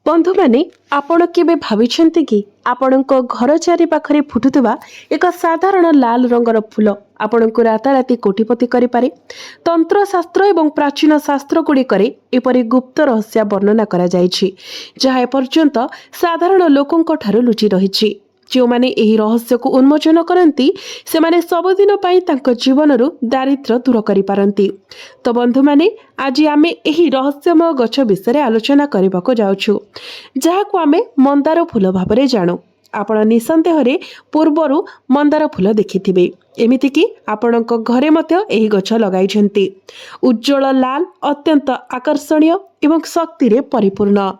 बंधु मैंने आपण केबे भाविछन्ति कि आपणक घर चारि पाखरे फुटुवा एक साधारण लाल रंगर फूल आपणको राताराति कोटिपति करिपारे। तंत्र शास्त्र एवं प्राचीन शास्त्र गुड़िकरे एपरि गुप्त रहस्य वर्णना करा जायछि जहा एपर्यंत साधारण लोकंक ठारु लुचि रहिछि। जो माने एही रहस्य को उन्मोचन करती से माने सबुदिन पाई तांको जीवनरु दारिद्र्य दूर करि पारंती। तो बंधु माने आज आमे एही रहस्यमय गछ विषय आलोचना करबाको जाउछु जहाको आमे मंदार फूल भाबरे जानु। आपण निसंदेह रे पूर्वरु मंदार फूल देखिथिबे, एमिति कि आपणक घरे मध्य एही गछ लगाइछन्ती। उज्जवल लाल अत्यंत आकर्षणीय एवं शक्ति रे परिपूर्ण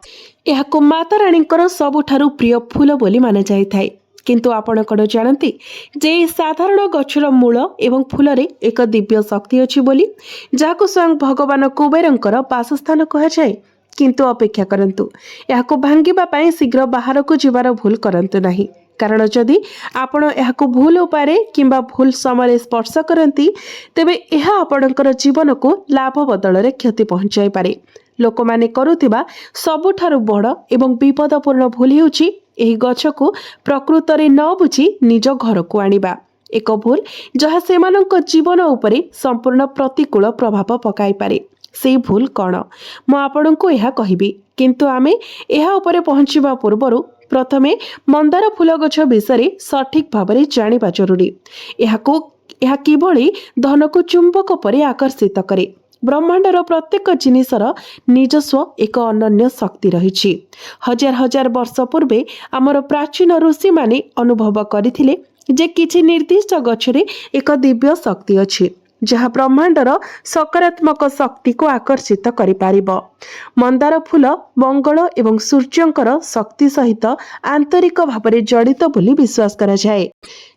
एहाको माता राणींकर सबुठारु प्रिय फूल बोली माना जाइथाय। किंतु आपण कण जानती जे साधारण गछर मूल एवं फूलरे एक दिव्य शक्ति अछि बोली, जाको स्वयं भगवान कुबेरंकर वासस्थान कहा जाए। किंतु अपेक्षा करंतु, याको भांगिबा पई शीघ्र बाहर को जीवार भूल करंतु नाही, कारण जदि आपण याको भूल उपाय किंबा भूल समय स्पर्श करती तेबे यह आपणकर जीवन को लाभ बदल रे क्षति पहुंचाई पारे। लोक माने करुथिबा सबुठारु बड़ एवं विपदपूर्ण भूल हेउछि एही गछ को प्रकृत रे न बुझी निज घर को आनिबा। एक भूल जहा सेमानक जीवन उपरे संपूर्ण प्रतिकूल प्रभाव पकाई पारे। से भूल कौन मु आपणको यह कहिबी, किंतु आमे यह उपरे पहुंचीबा पूर्वरु प्रथमे मंदार फूल गछ विषय सठिक भावरे जानिबा जरूरी। यह किभଳି धन को चुंबक परि आकर्षित करे। ब्रह्मांडर प्रत्येक जिनिसर निजस्व एक अनन्य शक्ति रहिछि। हजार हजार वर्ष पूर्वे आमर प्राचीन ऋषि माने अनुभव करथिले जे किछि निर्दिष्ट गछरे एक दिव्य शक्ति अछि जहा ब्रह्मांडर सकारात्मक शक्ति को आकर्षित करि पारिबो। मंदार फूल मंगल एवं सूर्यंकर शक्ति सहित आंतरिक भावरे जड़ित बोली विश्वास करा जाए।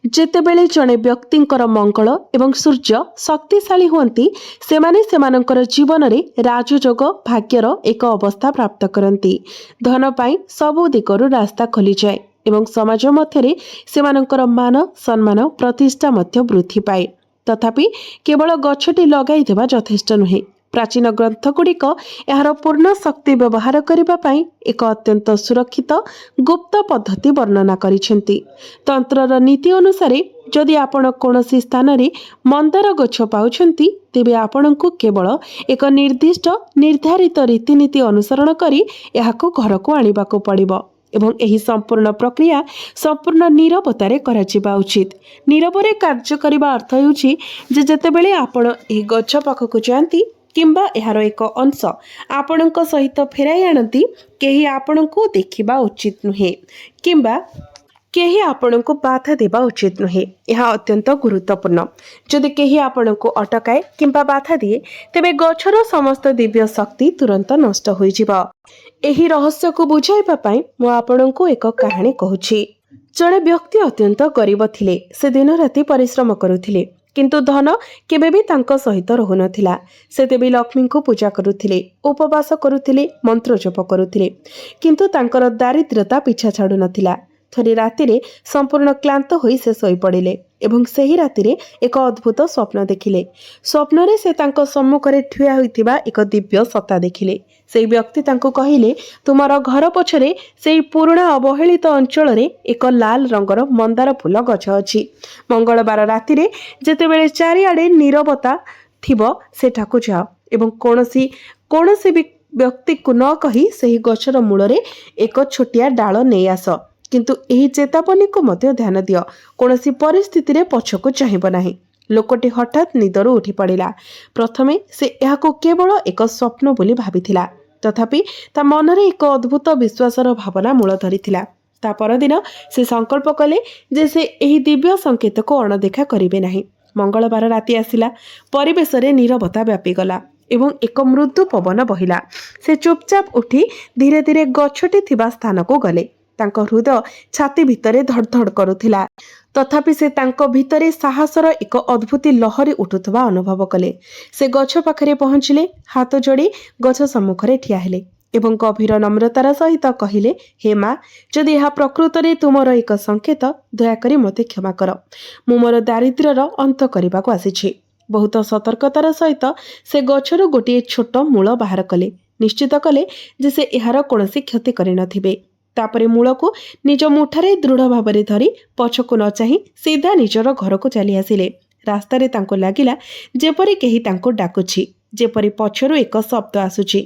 जेतेबेले जणे व्यक्तिंकर मंगल एवं सूर्य शक्तिशाली हुअंती सेमाने सेमानंकर जीवन रे राजयोग भाग्यर एक अवस्था प्राप्त करंती। धन पाई सबु दिगरु रास्ता खोली जाए एवं समाज मध्यरे सेमानंकर मान सम्मान प्रतिष्ठा मध्य वृद्धि पाए। तथापि केवल गछटी लगाई देबा यथेष्ट नुहे। प्राचीन ग्रंथ गुड़िक यार पूर्ण शक्ति व्यवहार करिबा पई एक अत्यंत सुरक्षित गुप्त पद्धति वर्णना करिसेंती। तंत्रर नीति अनुसार जदि आपण कोनोसी स्थान रे मंदार गछ पाउछंती तेबे आपणको केवल एक निर्दिष्ट निर्धारित रीतिनीति अनुसरण करी याको घर को आनिबाको पड़िबो एवं एही संपूर्ण प्रक्रिया संपूर्ण नीरवतारे कराजिबा उचित। नीरवरे कार्य करिबा अर्थ हेउछि जे जेतेबेले आपण एही गछ पाखकु जांती किंबा एहार एक अंश आपणक सहित फेराई आनती केही आपणको देखिबा उचित नुहे किंबा केही आपणको बाधा देबा उचित नुहे। यह अत्यंत गुरुत्वपूर्ण। जदि केही आपणको अटकाए किंबा बाधा दिए तेबे गछर समस्त दिव्य शक्ति तुरंत नष्ट होई जिवो। एही रहस्य को बुझाइबा पई मु आपणको एक कहानी कहूछि। जणे व्यक्ति अत्यंत गरीब थिले। से दिन राति परिश्रम करुथिले, किंतु धन केबे भी तांको सहित रहु नथिला। से देवी लक्ष्मी को पूजा करुथिले, उपवास करुथिले, मंत्र जप करुथिले, किंतु तांकर दारिद्र्यता पीछा छाडु नथिला। थरे रातिरे संपूर्ण क्लांत होई से सोई पड़िले एवं सही रातिरे एक अद्भुत स्वप्न देखिले। स्वप्नरे से तांको सम्मुखरे ठिया होइथिबा एक दिव्य सत्ता देखिले। सेई व्यक्ति तांको कहिले, तुमर घर पछरे सेई पुराणा अवहेलित अंचल रे एक लाल रंगर मंदार फूल गछ अछि। मंगलवार रातिरे जेतेबेले चारिआडे नीरवता थिबो सेठाकु जाओ एवं कोनोसी भी व्यक्ति को न कही सेही गछर मूलरे एक छोटिया डाल नै आस। किंतु एही चेतावनी को मध्य ध्यान दियो, कोनोसी परिस्थिति रे पछको चाहिबो नाही। लोकटी हठात निदरु उठी पड़िला। प्रथमे से याको केवल एक स्वप्न बोली भाबिथिला, तथापि ता मनरे एक अद्भुत विश्वासर भावना मूल धरिथिला। ता परदिन से संकल्प कले जे से एही दिव्य संकेत को अणदेखा करिवे नाही। मंगलवार राति आसिला। परिवेश रे नीरवता व्यापी गला एवं एक मृदु पवन बहिला। से चुपचाप उठी धीरे धीरे गछटी थिबा स्थान को गले। तांको हृदय छाती भितरे धड़धड़ करुथिला, तथापि से तांको भितरे साहसर एक अद्भुत लहरी उठुथबा अनुभव कले। से गछ पाखरे पहुंचिले, हाथ जोड़ी गछ सम्मुखरे ठिया हेले एवं गभीर नम्रतार सहित कहिले, हे माँ, जदि यह प्रकृत रे तुमर एक संकेत दयाकरी मते क्षमा कर। मु मोर दारिद्र्यर अंत करबाको आसीछि। बहुत सतर्कतार सहित से गछर गोटे छोट मूल बाहर कले निश्चित कले जे से एहार कौनसी क्षति करिनथिबे। तापरे मूलको निज मुठारे दृढ़ भाव धरी पछको न चाही सीधा निजर घर को चली आसिले। रास्तारे तांको लागिला जेपरि केही तांको डाकुछि, जेपरि पछरु एक शब्द आसुछि,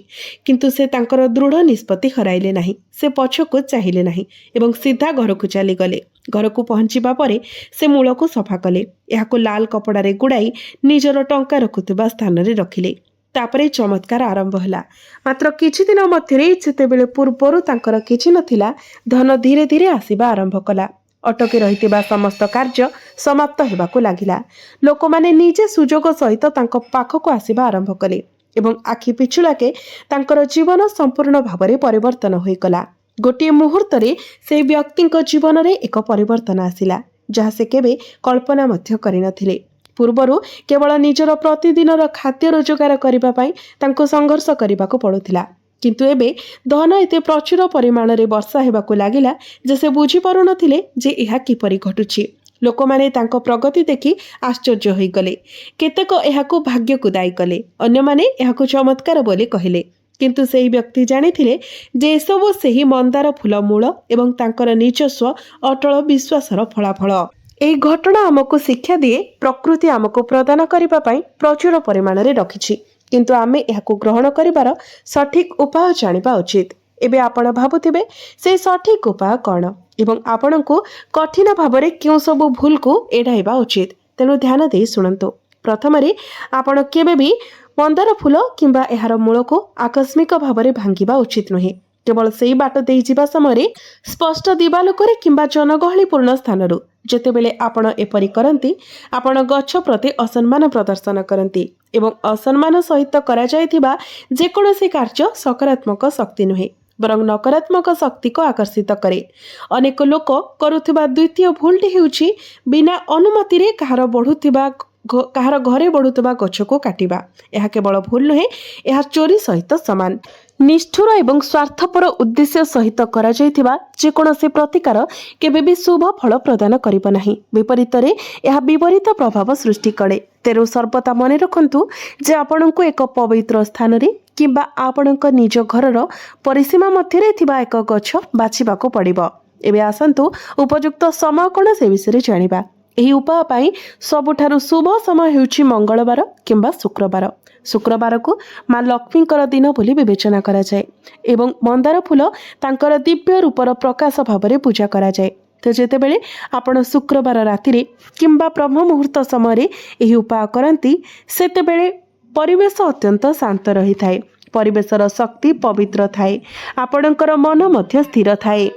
किंतु से तांकर दृढ़ निष्पत्ति हराइले नाही। से पछको चाहिले नाही एवं सीधा घर को चली गले। घर को पहुंचीबा परे से मूल को सफा कले। एहाको लाल कपड़ारे गुड़ाई निजर टंका रखुथिबा स्थान रे रखिले। तापरे चमत्कार आरंभ होला। मात्र किछि दिन मध्यरे जेतेबेले पूर्वरु तांकर किछि नथिला, धन धीरे धीरे आसीबा आरंभ कला। अटकी रहितिबा समस्त कार्य समाप्त हेबाकु लागिला। लोकमाने निजे सुजोग सहित तांको पाखको आसीबा आरंभ कले एवं आखि पिछुलाके तांकर जीवन संपूर्ण भावरे परिवर्तन होई गला। गोटे मुहूर्तरे से व्यक्तिंक जीवन रे एक परिवर्तन आसिला, जहा से केबे कल्पना मध्य करिनथिले। पूर्वरु केवल निजर प्रतिदिनर खाद्य रोजगार करिबा पई तांको संघर्ष करिबाकु पडुथिला, किंतु एबे धन एते प्रचुर परिमाण रे वर्षा हेबाकु लागिला जे से बुझी पारु नथिले जे एहा किपरि घटुछि। लोकमाने तांको प्रगति देखि आश्चर्य होई गले। केतेक एहाकु भाग्यकु दायी कले, अन्य माने एहाकु चमत्कार बोली कहिले। किंतु सेही व्यक्ति जानिथिले जे एसबु सेही मंदार फूल मूल एवं तांकर निजस्व अटल विश्वासर फलाफल। एही घटना आमको शिक्षा दिए प्रकृति आमको प्रदान करिबा पई प्रचुर परिमाण रे रखिछि, किंतु आमे एहाकु ग्रहण करिबार सठिक उपाय जानिबा उचित। एबे आपण भाबुथिबे से सठिक उपाय कौन एवं आपणको कठिन भावरे क्यों सब भूल को एड़ाइबा उचित। तेणु ध्यान दे शुणंतु। प्रथमरे आपण केबे भी मंदार फूल किंबा एहार मूल को आकस्मिक भावरे भांगिबा उचित नुहे। केवल सेही बाट देई जिबा समय स्पष्ट दिवालोकरे किंबा जनगहलीपूर्ण स्थानरु जेतेबेले आपण एपरि करंती, आपण गच्छ प्रति असम्मान प्रदर्शन करंती एवं असम्मान सहित करा जायथिबा जेकोनोसी कार्य सकारात्मक शक्ति नुहे, बरं नकारात्मक शक्ति को आकर्षित करे। अनेक लोक करुथिबा द्वितीय भूलटी हेउछि बिना अनुमति रे काहार घरे बढ़ुवा गछ को काटिबा। यह केवल भूल नुहे, यह चोरी सहित समान। निष्ठुर एवं स्वार्थपर उद्देश्य सहित करा जायथिबा जेकोनोसी प्रतिकार केबे भी शुभ फल प्रदान करिब नाही, विपरीत रे यह विपरीत प्रभाव सृष्टि करे। तेरु सर्वदा मन रखंतु जे आपणको एक पवित्र स्थान रे किंबा आपणक निज घरर परिसीमा मध्यरे थिबा एक गछ बाछिबाको पड़िबो। एबे आसंतु उपयुक्त समय कोन से विषय जानिबा। एही उपाय पाई सबुठारु शुभ समय हेउछि मंगलवार किंबा शुक्रवार। शुक्रवार को माँ लक्ष्मीकर दिन बोली विवेचना करा जाए एवं मंदार फूल तांकर दिव्य रूपर प्रकाश भावरे पूजा करा जाए। तो जेतेबेले आपण शुक्रवार रातिरे किंबा ब्रह्म मुहूर्त समय एही उपाय करंती, सेतेबेले परिवेश अत्यंत शांत रही थाए, परिवेशर शक्ति पवित्र थाए, आपणकर मन मध्य स्थिर थाए।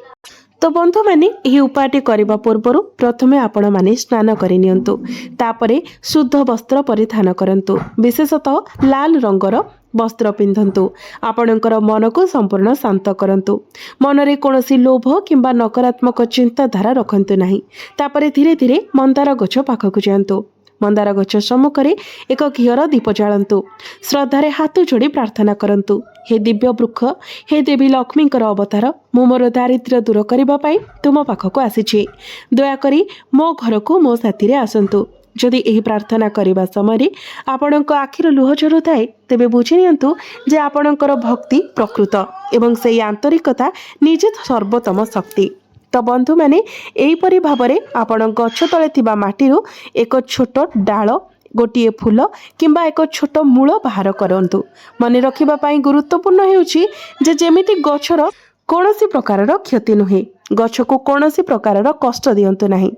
तो बंधु माने यही उपायटी करबा पूर्वरु प्रथमे आपण माने स्नान करि नियंतु, तापरे शुद्ध वस्त्र परिधान करंतु, विशेषतः लाल रंगर वस्त्र पिंधंतु। आपणकर मन को संपूर्ण शांत करंतु। मनरे कोनोसी लोभ किंबा नकारात्मक चिंताधारा रखंतु नाही। तापरे धीरे धीरे मंदार गछ पाखकु जांतु। मंदार गछ सम्मुखरे एक घियर दीप जाळंतु। श्रद्धारे हाथ जोड़ी प्रार्थना करंतु, हे दिव्य वृक्ष, हे देवी लक्ष्मीकर अवतार, मु मोर दारिद्र्य दूर करबा पई तुम पाखकु आसीछि। दयाकरी मो घर को मो साथी रे आसंतु। जदि एही प्रार्थना करिबा समय आपणक आखिर लुह झरुଥାଏ, तेबे बुझि नियंतु जे आपणकर भक्ति प्रकृत एवं सेई आंतरिकता निजे सर्वोत्तम शक्ति। तो बंधु माने एहीपरि भावरे आपण गछ तळे थिबा माटीरू एक छोट डाळ, गोटिए फूल किंबा एक छोट मूल बाहर करंतु। मने रखिबा पई गुरुत्वपूर्ण हेउछि जे जेमिति गछर कोनोसी प्रकारर क्षति नुहे, गछ को कोनोसी प्रकारर कष्ट दियंतु नाही।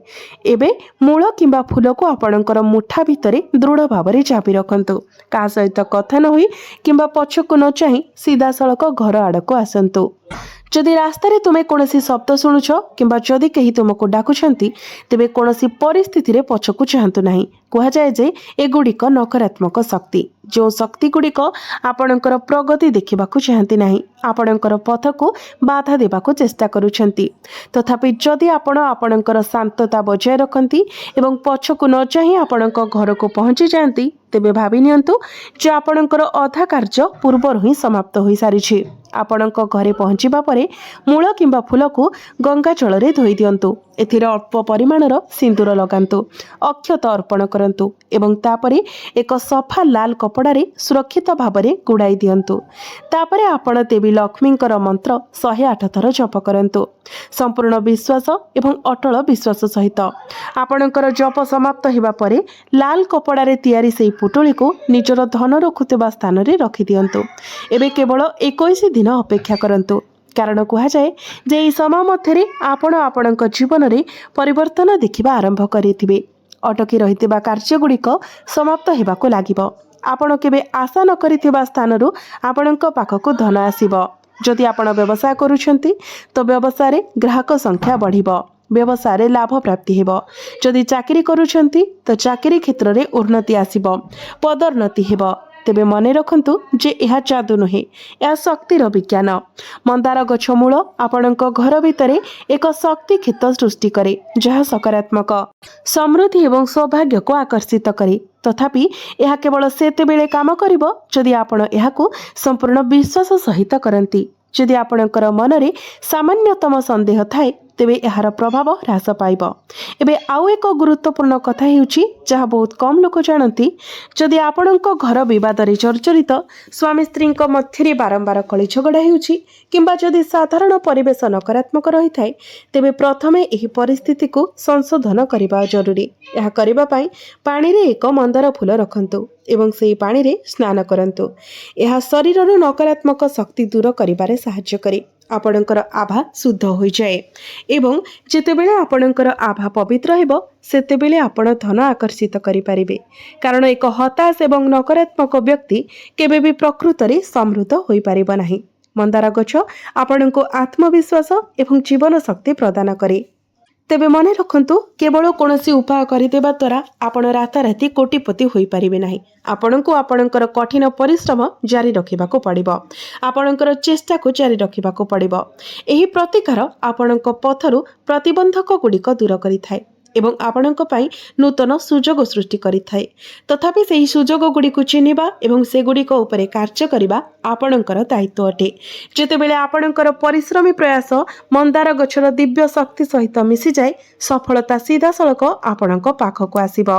एबे मूल किंबा फूल को आपणकर मुठा भितरे दृढ़ भावरे चापी रखंतु। का सहित कथा न होई किंबा पछकु न चाहि सीधा सड़क घर आड़को आसंतु। जदि रास्तारे तुमे कोनोसी शब्द शुणुछ किंबा जदि केही तुमको डाकुछंती, तेबे कोनोसी परिस्थिति रे पछकु चाहंतु नाही। कुहा जाय जे एगुड़िक नकारात्मक शक्ति, जो शक्ति गुड़िक आपणकर प्रगति देखिबाकू चाहंती नाही, आपणकर पथ को बाधा देबाकू चेष्टा करूछंती। तथापि जदि आपण आपणकर शांतता बजाय रखंती एवं पछकु न चाहि आपणक घर को पहुंची जांती, तेबे भाबी नियंतु जे आपणकर अधा कार्य पूर्वर ही समाप्त होई सारिछि। आपणक घरे पहुंचीबा परे मूल किंबा फूल को गंगा जल रे धोई दियंतु। ଏଥିରେ ଅଳ୍ପ ପରିମାଣର ସିନ୍ଦୁର ଲଗାନ୍ତୁ, ଅକ୍ଷତ ଅର୍ପଣ କରନ୍ତୁ ଏବଂ ତାପରେ ଏକ ସଫା ଲାଲ କପଡ଼ାରେ ସୁରକ୍ଷିତ ଭାବରେ ଗୁଡ଼ାଇ ଦିଅନ୍ତୁ। ତାପରେ ଆପଣ ଦେବୀ ଲକ୍ଷ୍ମୀଙ୍କର ମନ୍ତ୍ର 108 ଥର ଜପ କରନ୍ତୁ। ସମ୍ପୂର୍ଣ୍ଣ ବିଶ୍ୱାସ ଏବଂ ଅଟଳ ବିଶ୍ୱାସ ସହିତ ଆପଣଙ୍କର ଜପ ସମାପ୍ତ ହେବା ପରେ ଲାଲ କପଡ଼ାରେ ତିଆରି ସେହି ପୁଟୁଳିକୁ ନିଜର ଧନ ରଖୁଥିବା ସ୍ଥାନରେ ରଖିଦିଅନ୍ତୁ। ଏବେ କେବଳ 21 ଦିନ ଅପେକ୍ଷା କରନ୍ତୁ, କାରଣ କୁହାଯାଏ ଯେ ଏହି ସମୟ ମଧ୍ୟରେ ଆପଣ ଆପଣଙ୍କ ଜୀବନରେ ପରିବର୍ତ୍ତନ ଦେଖିବା ଆରମ୍ଭ କରିଥିବେ। ଅଟକି ରହିଥିବା କାର୍ଯ୍ୟଗୁଡ଼ିକ ସମାପ୍ତ ହେବାକୁ ଲାଗିବ। ଆପଣ କେବେ ଆଶା ନ କରିଥିବା ସ୍ଥାନରୁ ଆପଣଙ୍କ ପାଖକୁ ଧନ ଆସିବ। ଯଦି ଆପଣ ବ୍ୟବସାୟ କରୁଛନ୍ତି ତ ବ୍ୟବସାୟରେ ଗ୍ରାହକ ସଂଖ୍ୟା ବଢ଼ିବ, ବ୍ୟବସାୟରେ ଲାଭ ପ୍ରାପ୍ତି ହେବ। ଯଦି ଚାକିରି କରୁଛନ୍ତି ତ ଚାକିରି କ୍ଷେତ୍ରରେ ଉନ୍ନତି ଆସିବ, ପଦୋନ୍ନତି ହେବ। ତେବେ ମନେ ରଖନ୍ତୁ ଯେ ଏହା ଯାଦୁ ନୁହେଁ, ଏହା ଶକ୍ତିର ବିଜ୍ଞାନ। ମନ୍ଦାର ଗଛ ମୂଳ ଆପଣଙ୍କ ଘର ଭିତରେ ଏକ ଶକ୍ତି କ୍ଷେତ୍ର ସୃଷ୍ଟି କରେ, ଯାହା ସକାରାତ୍ମକ ସମୃଦ୍ଧି ଏବଂ ସୌଭାଗ୍ୟକୁ ଆକର୍ଷିତ କରେ। ତଥାପି ଏହା କେବଳ ସେତେବେଳେ କାମ କରିବ ଯଦି ଆପଣ ଏହାକୁ ସମ୍ପୂର୍ଣ୍ଣ ବିଶ୍ୱାସ ସହିତ କରନ୍ତି। ଯଦି ଆପଣଙ୍କର ମନରେ ସାମାନ୍ୟତମ ସନ୍ଦେହ ଥାଏ ତେବେ ଏହାର ପ୍ରଭାବ ହ୍ରାସ ପାଇବ। ଏବେ ଆଉ ଏକ ଗୁରୁତ୍ୱପୂର୍ଣ୍ଣ କଥା ହେଉଛି ଯାହା ବହୁତ କମ୍ ଲୋକ ଜାଣନ୍ତି। ଯଦି ଆପଣଙ୍କ ଘର ବିବାଦରେ ଜର୍ଜରିତ, ସ୍ୱାମୀ ସ୍ତ୍ରୀଙ୍କ ମଧ୍ୟରେ ବାରମ୍ବାର କଳି ଝଗଡ଼ା ହେଉଛି କିମ୍ବା ଯଦି ସାଧାରଣ ପରିବେଶ ନକାରାତ୍ମକ ରହିଥାଏ, ତେବେ ପ୍ରଥମେ ଏହି ପରିସ୍ଥିତିକୁ ସଂଶୋଧନ କରିବା ଜରୁରୀ। ଏହା କରିବା ପାଇଁ ପାଣିରେ ଏକ ମନ୍ଦାର ଫୁଲ ରଖନ୍ତୁ ଏବଂ ସେହି ପାଣିରେ ସ୍ନାନ କରନ୍ତୁ। ଏହା ଶରୀରରୁ ନକାରାତ୍ମକ ଶକ୍ତି ଦୂର କରିବାରେ ସାହାଯ୍ୟ କରେ। ଆପଣଙ୍କର ଆଭା ଶୁଦ୍ଧ ହୋଇଯାଏ ଏବଂ ଯେତେବେଳେ ଆପଣଙ୍କର ଆଭା ପବିତ୍ର ହେବ ସେତେବେଳେ ଆପଣ ଧନ ଆକର୍ଷିତ କରିପାରିବେ। କାରଣ ଏକ ହତାଶ ଏବଂ ନକାରାତ୍ମକ ବ୍ୟକ୍ତି କେବେ ବି ପ୍ରକୃତରେ ସମୃଦ୍ଧ ହୋଇପାରିବ ନାହିଁ। ମନ୍ଦାର ଗଛ ଆପଣଙ୍କୁ ଆତ୍ମବିଶ୍ୱାସ ଏବଂ ଜୀବନ ଶକ୍ତି ପ୍ରଦାନ କରେ। ତେବେ ମନେ ରଖନ୍ତୁ, କେବଳ କୌଣସି ଉପାୟ କରିଦେବା ଦ୍ୱାରା ଆପଣ ରାତାରାତି କୋଟିପତି ହୋଇପାରିବେ ନାହିଁ। ଆପଣଙ୍କୁ ଆପଣଙ୍କର କଠିନ ପରିଶ୍ରମ ଜାରି ରଖିବାକୁ ପଡ଼ିବ, ଆପଣଙ୍କର ଚେଷ୍ଟାକୁ ଜାରି ରଖିବାକୁ ପଡ଼ିବ। ଏହି ପ୍ରତିକାର ଆପଣଙ୍କ ପଥରୁ ପ୍ରତିବନ୍ଧକ ଗୁଡ଼ିକ ଦୂର କରିଥାଏ ଏବଂ ଆପଣଙ୍କ ପାଇଁ ନୂତନ ସୁଯୋଗ ସୃଷ୍ଟି କରିଥାଏ। ତଥାପି ସେହି ସୁଯୋଗ ଗୁଡ଼ିକୁ ଚିହ୍ନିବା ଏବଂ ସେଗୁଡ଼ିକ ଉପରେ କାର୍ଯ୍ୟ କରିବା ଆପଣଙ୍କର ଦାୟିତ୍ୱ ଅଟେ। ଯେତେବେଳେ ଆପଣଙ୍କର ପରିଶ୍ରମୀ ପ୍ରୟାସ ମନ୍ଦାର ଗଛର ଦିବ୍ୟ ଶକ୍ତି ସହିତ ମିଶିଯାଏ, ସଫଳତା ସିଧାସଳଖ ଆପଣଙ୍କ ପାଖକୁ ଆସିବ।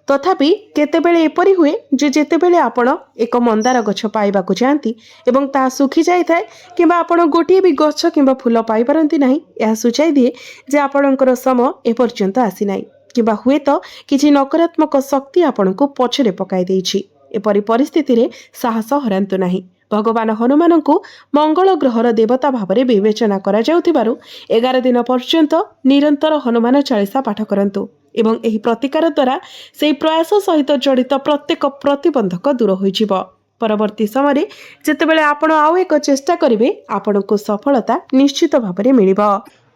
ତଥାପି କେତେବେଳେ ଏପରି ହୁଏ ଯେ ଯେତେବେଳେ ଆପଣ ଏକ ମନ୍ଦାର ଗଛ ପାଇବାକୁ ଯାଆନ୍ତି ଏବଂ ତାହା ଶୁଖିଯାଇଥାଏ କିମ୍ବା ଆପଣ ଗୋଟିଏ ବି ଗଛ କିମ୍ବା ଫୁଲ ପାଇପାରନ୍ତି ନାହିଁ, ଏହା ସୂଚାଇ ଦିଏ ଯେ ଆପଣଙ୍କର ସମୟ ଏପର୍ଯ୍ୟନ୍ତ ଆସିନାହିଁ କିମ୍ବା ହୁଏତ କିଛି ନକାରାତ୍ମକ ଶକ୍ତି ଆପଣଙ୍କୁ ପଛରେ ପକାଇ ଦେଇଛି। ଏପରି ପରିସ୍ଥିତିରେ ସାହସ ହରାନ୍ତୁ ନାହିଁ। ଭଗବାନ ହନୁମାନଙ୍କୁ ମଙ୍ଗଳ ଗ୍ରହର ଦେବତା ଭାବରେ ବିବେଚନା କରାଯାଉଥିବାରୁ 11 ଦିନ ପର୍ଯ୍ୟନ୍ତ ନିରନ୍ତର ହନୁମାନ ଚାଳିଶା ପାଠ କରନ୍ତୁ ଏବଂ ଏହି ପ୍ରତିକାର ଦ୍ୱାରା ସେହି ପ୍ରୟାସ ସହିତ ଜଡ଼ିତ ପ୍ରତ୍ୟେକ ପ୍ରତିବନ୍ଧକ ଦୂର ହୋଇଯିବ। ପରବର୍ତ୍ତୀ ସମୟରେ ଯେତେବେଳେ ଆପଣ ଆଉ ଏକ ଚେଷ୍ଟା କରିବେ, ଆପଣଙ୍କୁ ସଫଳତା ନିଶ୍ଚିତ ଭାବରେ ମିଳିବ।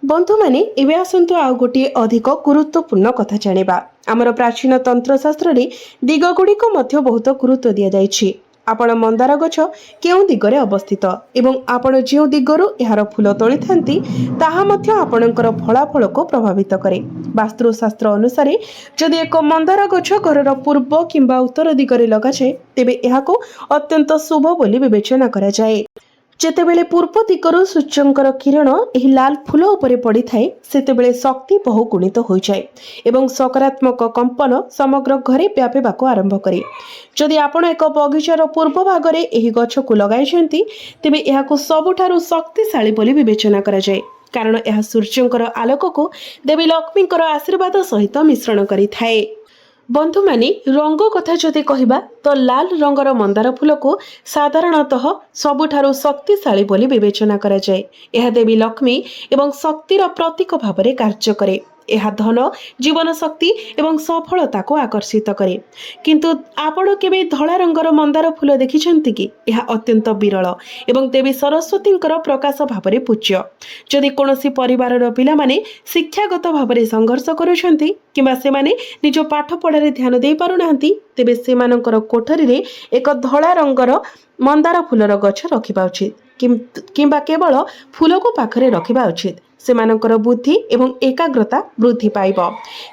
ବନ୍ଧୁମାନେ, ଏବେ ଆସନ୍ତୁ ଆଉ ଗୋଟିଏ ଅଧିକ ଗୁରୁତ୍ୱପୂର୍ଣ୍ଣ କଥା ଜାଣିବା। ଆମର ପ୍ରାଚୀନ ତନ୍ତ୍ରଶାସ୍ତ୍ରରେ ଦିଗଗୁଡ଼ିକ ମଧ୍ୟ ବହୁତ ଗୁରୁତ୍ୱ ଦିଆଯାଇଛି। ଆପଣ ମନ୍ଦାର ଗଛ କେଉଁ ଦିଗରେ ଅବସ୍ଥିତ ଏବଂ ଆପଣ ଯେଉଁ ଦିଗରୁ ଏହାର ଫୁଲ ତୋଳିଥାନ୍ତି ତାହା ମଧ୍ୟ ଆପଣଙ୍କର ଫଳାଫଳକୁ ପ୍ରଭାବିତ କରେ। ବାସ୍ତୁଶାସ୍ତ୍ର ଅନୁସାରେ ଯଦି ଏକ ମନ୍ଦାର ଗଛ ଘରର ପୂର୍ବ କିମ୍ବା ଉତ୍ତର ଦିଗରେ ଲଗାଯାଏ, ତେବେ ଏହାକୁ ଅତ୍ୟନ୍ତ ଶୁଭ ବୋଲି ବିବେଚନା କରାଯାଏ। ଯେତେବେଳେ ପୂର୍ବ ଦିଗରୁ ସୂର୍ଯ୍ୟଙ୍କର କିରଣ ଏହି ଲାଲ ଫୁଲ ଉପରେ ପଡ଼ିଥାଏ, ସେତେବେଳେ ଶକ୍ତି ବହୁ ଗୁଣିତ ହୋଇଯାଏ ଏବଂ ସକାରାତ୍ମକ କମ୍ପନ ସମଗ୍ର ଘରେ ବ୍ୟାପିବାକୁ ଆରମ୍ଭ କରେ। ଯଦି ଆପଣ ଏକ ବଗିଚାର ପୂର୍ବ ଭାଗରେ ଏହି ଗଛକୁ ଲଗାଇଛନ୍ତି, ତେବେ ଏହାକୁ ସବୁଠାରୁ ଶକ୍ତିଶାଳୀ ବୋଲି ବିବେଚନା କରାଯାଏ, କାରଣ ଏହା ସୂର୍ଯ୍ୟଙ୍କର ଆଲୋକକୁ ଦେବୀ ଲକ୍ଷ୍ମୀଙ୍କର ଆଶୀର୍ବାଦ ସହିତ ମିଶ୍ରଣ କରିଥାଏ। ବନ୍ଧୁମାନେ, ରଙ୍ଗ କଥା ଯଦି କହିବା ତ ଲାଲ ରଙ୍ଗର ମନ୍ଦାର ଫୁଲକୁ ସାଧାରଣତଃ ସବୁଠାରୁ ଶକ୍ତିଶାଳୀ ବୋଲି ବିବେଚନା କରାଯାଏ। ଏହା ଦେବୀ ଲକ୍ଷ୍ମୀ ଏବଂ ଶକ୍ତିର ପ୍ରତୀକ ଭାବରେ କାର୍ଯ୍ୟ କରେ। ଏହା ଧନ, ଜୀବନ ଶକ୍ତି ଏବଂ ସଫଳତାକୁ ଆକର୍ଷିତ କରେ। କିନ୍ତୁ ଆପଣ କେବେ ଧଳା ରଙ୍ଗର ମନ୍ଦାର ଫୁଲ ଦେଖିଛନ୍ତି କି? ଏହା ଅତ୍ୟନ୍ତ ବିରଳ ଏବଂ ଦେବୀ ସରସ୍ୱତୀଙ୍କର ପ୍ରକାଶ ଭାବରେ ପୂଜ୍ୟ। ଯଦି କୌଣସି ପରିବାରର ପିଲାମାନେ ଶିକ୍ଷାଗତ ଭାବରେ ସଂଘର୍ଷ କରୁଛନ୍ତି କିମ୍ବା ସେମାନେ ନିଜ ପାଠପଢ଼ାରେ ଧ୍ୟାନ ଦେଇପାରୁନାହାନ୍ତି, ତେବେ ସେମାନଙ୍କର କୋଠରୀରେ ଏକ ଧଳା ରଙ୍ଗର ମନ୍ଦାର ଫୁଲର ଗଛ ରଖିବା ଉଚିତ କିମ୍ବା କେବଳ ଫୁଲକୁ ପାଖରେ ରଖିବା ଉଚିତ। ସେମାନଙ୍କର ବୁଦ୍ଧି ଏବଂ ଏକାଗ୍ରତା ବୃଦ୍ଧି ପାଇବ।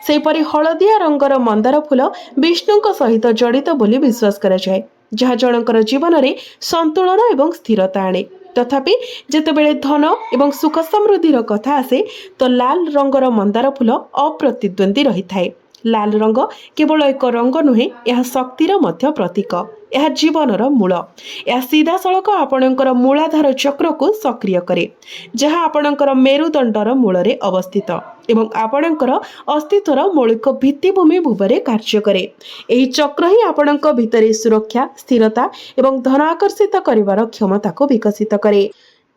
ସେହିପରି ହଳଦିଆ ରଙ୍ଗର ମନ୍ଦାର ଫୁଲ ବିଷ୍ଣୁଙ୍କ ସହିତ ଜଡ଼ିତ ବୋଲି ବିଶ୍ୱାସ କରାଯାଏ, ଯାହା ଜଣଙ୍କର ଜୀବନରେ ସନ୍ତୁଳନ ଏବଂ ସ୍ଥିରତା ଆଣେ। तथापि जेतेबेले धन एवं सुख समृद्धिर कथा आसे तो लाल रंगर मंदार फूल अप्रतिद्वंदी रही थाए। लाल रंग केवल एक रंग नुहे, यह शक्तिर मध्य प्रतीक, यह जीवनर मूल। यह सीधा सड़क आपणकर मूलाधार चक्र को सक्रिय करे, जहाँ आपणकर मेरुदंडर मूल अवस्थित एवं आपणकर अस्तित्वर मौलिक भित्तिभूमि भाव कार्य करे। यही चक्र ही आपणक भितरे सुरक्षा, स्थिरता एवं धन आकर्षित करिवार क्षमता को विकसित करे।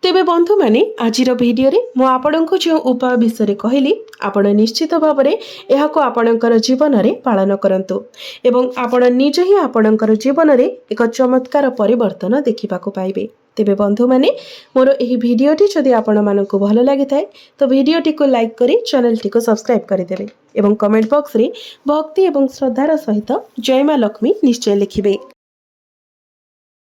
तेबे बंधु माने आजिर भिडियो रे मु आपणको जो उपाय विषय कहली, आपण निश्चित भाव में यह आपणकर जीवन में पालन करंतु एवं आपण निज ही आपणकर जीवन में एक चमत्कार परिवर्तन देखा पाइबे। तेबे बंधु माने मोर एही भिडियोटी जदि आपण मानकु भल लागि थाए तो भिडियोटी को लाइक करी चैनल टी को सब्सक्राइब कर देबे एवं कमेंट बॉक्स रे भक्ति एवं श्रद्धार सहित जय मां लक्ष्मी निश्चय लिखिबे।